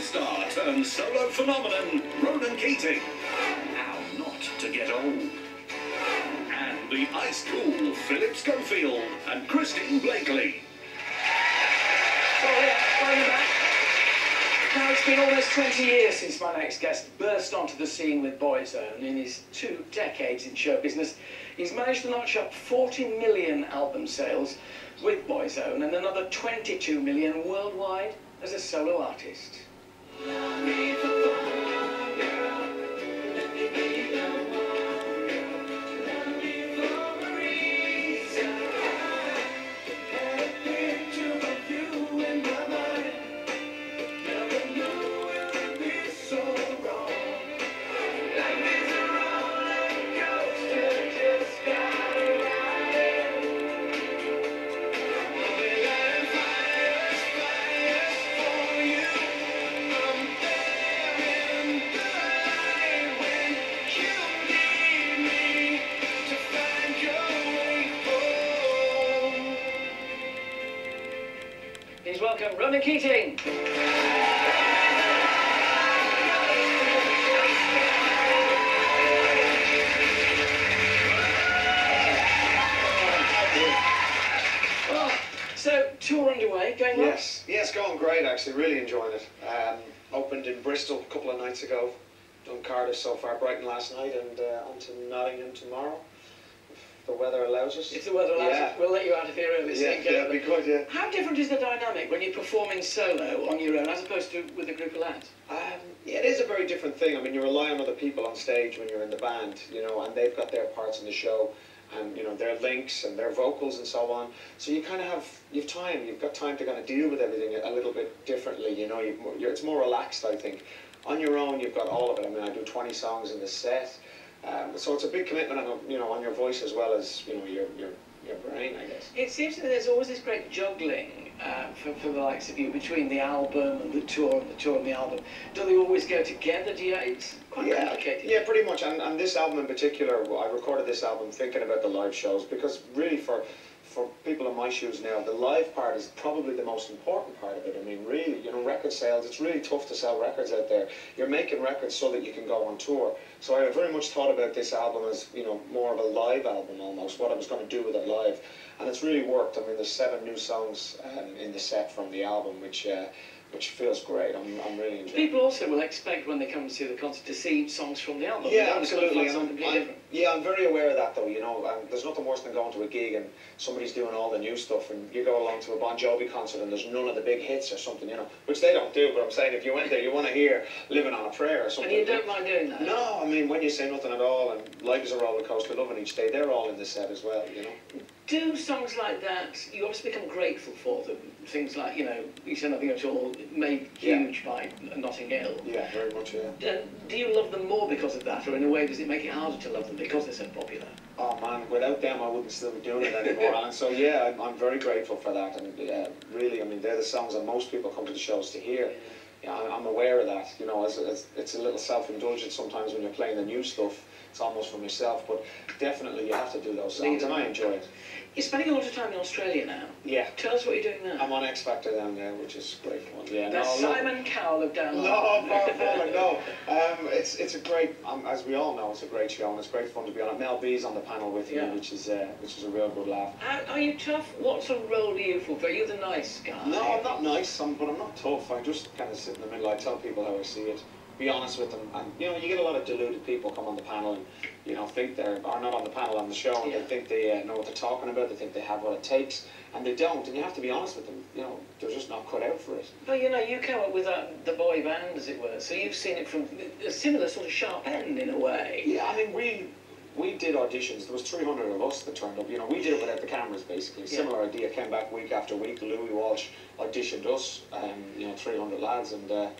Star turned solo phenomenon, Ronan Keating. How not to get old. And the ice-cool Philip Schofield and Christine Blakely. Now, it's been almost 20 years since my next guest burst onto the scene with Boyzone. In his 2 decades in show business, he's managed to notch up 40 million album sales with Boyzone and another 22 million worldwide as a solo artist. Please welcome Ronan Keating. So, tour underway, going well? Yes, going great actually, really enjoying it. Opened in Bristol a couple of nights ago, done Cardiff so far, Brighton last night, and on to Nottingham tomorrow. The weather allows us. If the weather allows us, we'll let you out of here early. Yeah, we could, yeah. How different is the dynamic when you're performing solo on your own as opposed to with a group of lads? Yeah, it is a very different thing. I mean, you rely on other people on stage when you're in the band, you know, and they've got their parts in the show, and you know their links and their vocals and so on. So you kind of you've got time to kind of deal with everything a little bit differently. You know, it's more relaxed, I think. On your own, you've got all of it. I mean, I do 20 songs in the set. So it's a big commitment on, you know, on your voice as well as, you know, your brain, I guess. It seems to me there's always this great juggling for the likes of you between the album and the tour and the album. Do they always go together? It's quite complicated. Yeah, pretty much. And this album in particular, I recorded this album thinking about the live shows because really for people in my shoes now, the live part is probably the most important part of it. I mean, really, you know, record sales, it's really tough to sell records out there. You're making records so that you can go on tour. So I very much thought about this album as, you know, more of a live album almost, what I was going to do with it live. And it's really worked. I mean, there's 7 new songs in the set from the album, which feels great. I'm really enjoying it. People also will expect when they come to see the concert to see songs from the album. Yeah, absolutely. I'm very aware of that, though. You know, there's nothing worse than going to a gig and somebody's doing all the new stuff, and you go along to a Bon Jovi concert and there's none of the big hits or something, you know, which they don't do. But I'm saying if you went there, you want to hear "Living on a Prayer" or something. And you don't mind doing that? No, I mean, when you say nothing at all and "Life is a Roller Coaster," "Loving Each Day," they're all in the set as well, you know. Do songs like that, you obviously become grateful for them. Things like, you know, You Say Nothing at All, made huge by Notting Hill. Yeah, very much, yeah. Do you love them more because of that, or in a way does it make it harder to love them because they're so popular? Oh man, without them I wouldn't still be doing it anymore. And so yeah, I'm very grateful for that. And really, I mean, they're the songs that most people come to the shows to hear. Yeah, I'm aware of that. You know, it's a little self-indulgent sometimes when you're playing the new stuff. It's almost from yourself, but definitely you have to do those songs, and I enjoy it. You're spending a lot of time in Australia now. Yeah. Tell us what you're doing now. I'm on X Factor down there, which is great fun. Yeah. That's Simon Cowell of Down No, far from it, no. It's a great, as we all know, it's a great show, and it's great fun to be on it. Mel B's on the panel with you, which is a real good laugh. Are you tough? What sort of role do you fulfill? Are you the nice guy? No, I'm not nice, but I'm not tough. I just kind of sit in the middle. I tell people how I see it. Be honest with them, and you know, you get a lot of deluded people come on the panel and you know think they're not on the panel on the show, and they think they know what they're talking about. They think they have what it takes, and they don't. And you have to be honest with them. You know, they're just not cut out for it. But you know, you came up with the boy band, as it were, so you've seen it from a similar sort of sharp end in a way. Yeah, I mean, we did auditions. There was 300 of us that turned up. You know, we did it without the cameras, basically. Similar idea, came back week after week. Louis Walsh auditioned us, you know, 300 lads, and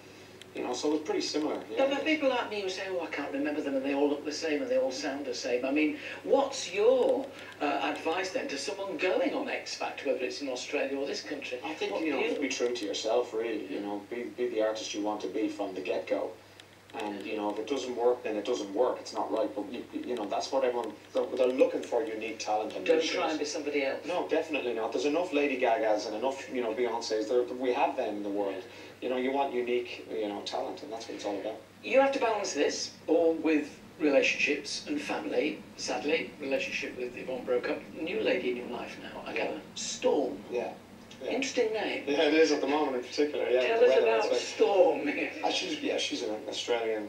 you know, so it was pretty similar. Yeah. But people like me who say, oh, I can't remember them, and they all look the same, and they all sound the same. I mean, what's your advice then to someone going on X Factor, whether it's in Australia or this country? I think you know, be true to yourself, really. You know, be the artist you want to be from the get-go. And you know, if it doesn't work, then it doesn't work. It's not right. But you know, that's what everyone they're looking for. Unique talent. And don't try and be somebody else. No, definitely not. There's enough Lady Gagas and enough, you know, Beyoncés. We have them in the world. you know, you want unique, you know, talent, and that's what it's all about. You have to balance this all with relationships and family. Sadly, relationship with Yvonne broke up. New lady in your life now, I gather. Storm. Yeah. Yeah. Interesting name. Yeah, it is at the moment in particular. Yeah. Tell us about Storm. She's an Australian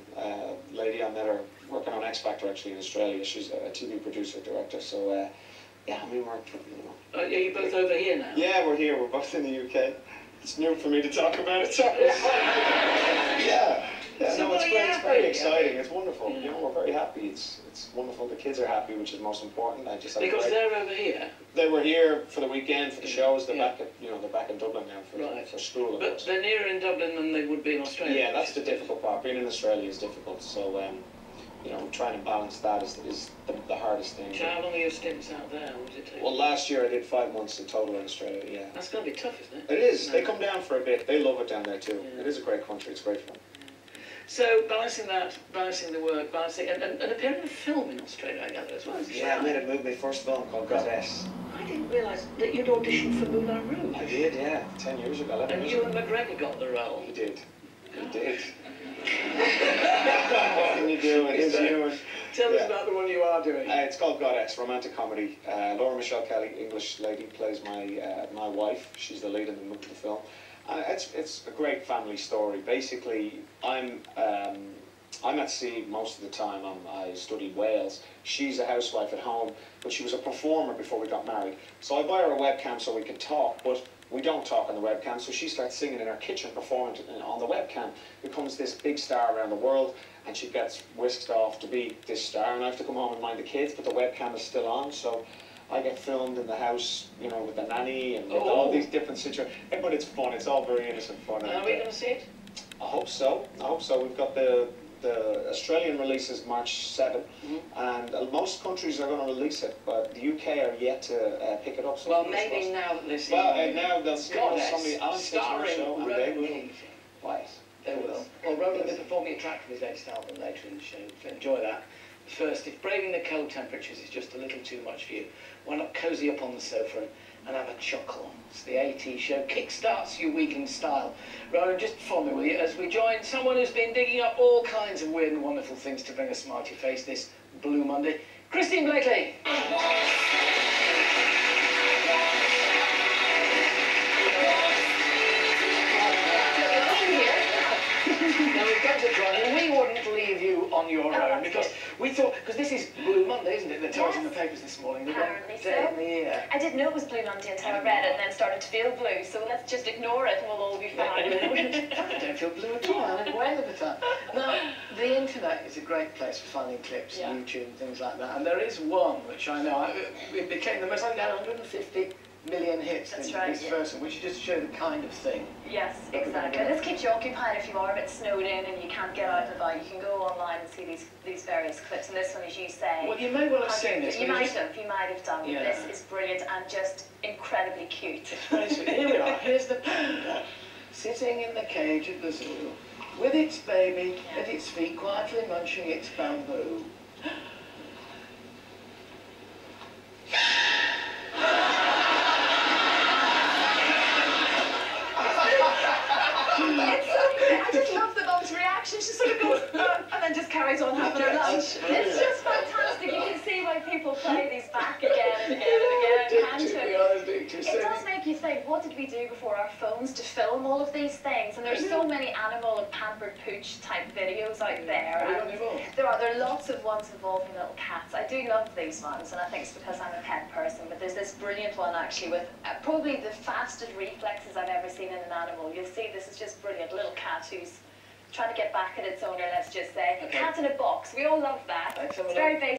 lady. I met her working on X Factor actually in Australia. She's a TV producer, director. So yeah, I mean we're Are you both over here now? Yeah, we're here. We're both in the UK. It's new for me to talk about it. Sorry. Yeah. Yeah, So no, it's what are great. you It's happy? very exciting. It's wonderful. Yeah. You know, we're very happy. It's wonderful. The kids are happy, which is most important. I just had a Because great- they're over here. They were here for the weekend for the shows. They're Yeah. back at they're back in Dublin now for school. Of But course. they're nearer in Dublin than they would be in Australia. Yeah, that's the difficult part. Being in Australia is difficult. So you know, trying to balance that is the hardest thing. So how long are your stints out there? What does it take? Well, last year I did 5 months in total in Australia. Yeah. That's going to be tough, isn't it? It is. No. They come down for a bit. They love it down there too. Yeah. It is a great country. It's great fun. So balancing that, balancing the work, balancing and appearing in a film in Australia, I gather as well. Yeah, I made a movie, my first film called Goddess. I didn't realise that you'd auditioned for Moulin Rouge. I did, yeah, 10 years ago. 11 And years Ewan ago. McGregor got the role. He did. He did. What can you do? It is Ewan. Tell us about the one you are doing. It's called Goddess, romantic comedy. Laura Michelle Kelly, English lady, plays my wife. She's the lead in the film. It's a great family story. Basically, I'm at sea most of the time. I studied Wales. She's a housewife at home, but she was a performer before we got married. So I buy her a webcam so we can talk, but we don't talk on the webcam. So she starts singing in her kitchen, performing on the webcam. Becomes this big star around the world, and she gets whisked off to be this star. And I have to come home and mind the kids, but the webcam is still on. So I get filmed in the house, you know, with the nanny and with all these different situations. But it's fun. It's all very innocent fun. Are we going to see it? I hope so. I hope so. We've got the Australian release is March 7, and most countries are going to release it, but the UK are yet to pick it up. So Well, maybe now that this is... Well, now they'll Goddess, somebody Alan Titchmarsh starring show, and they Ronan will. Keating. Right. They will. Well, Ronan will be performing a track from his latest album later in the show, so enjoy that. First, if braving the cold temperatures is just a little too much for you, why not cosy up on the sofa and have a chuckle? It's the AT show kickstarts your week in style. Ronan, just follow me, will you, as we join someone who's been digging up all kinds of weird and wonderful things to bring a smile to your face this Blue Monday. Christine Blakely. Now we've got to try, and we wouldn't leave you on your own because we thought, because this is Blue Monday, isn't it? They told us in the papers this morning. The one Apparently day so. in the year. I didn't know it was Blue Monday until I read it and then started to feel blue, so let's just ignore it and we'll all be fine. I don't feel blue at all. I'm in Wales at the time. Now, the internet is a great place for finding clips, Yeah. YouTube, and things like that. And there is one which I know, it became the most, I think, 150 million hits. That's this right, this yeah. first one, which is just to show the kind of thing. Yes, exactly. This keeps you occupied if you are a bit snowed in and you can't get out and about. You can go online and see these various clips, and this one, as you say... Well, you may well have seen this. You might have done. Yeah. This is brilliant and just incredibly cute. Very sweet. Here we are. Here's the panda sitting in the cage at the zoo with its baby at its feet, quietly munching its bamboo. I just love the mum's reaction. She sort of goes, and then just carries on having her lunch. It's just fantastic. You can see why people play these back again and again and again, can't you? It does make you think, what did we do before our phones to film all of these things? And there's so many animal and pampered pooch type videos out there. And there are lots of ones involving little cats. I do love these ones, and I think it's because I'm a pet person. But there's this brilliant one actually with probably the fastest reflexes I've ever seen in an animal. You'll see this is just brilliant. A little cat who's trying to get back at its owner, let's just say. Okay. Cat in a box. We all love that. Let's have a It's look. very basic.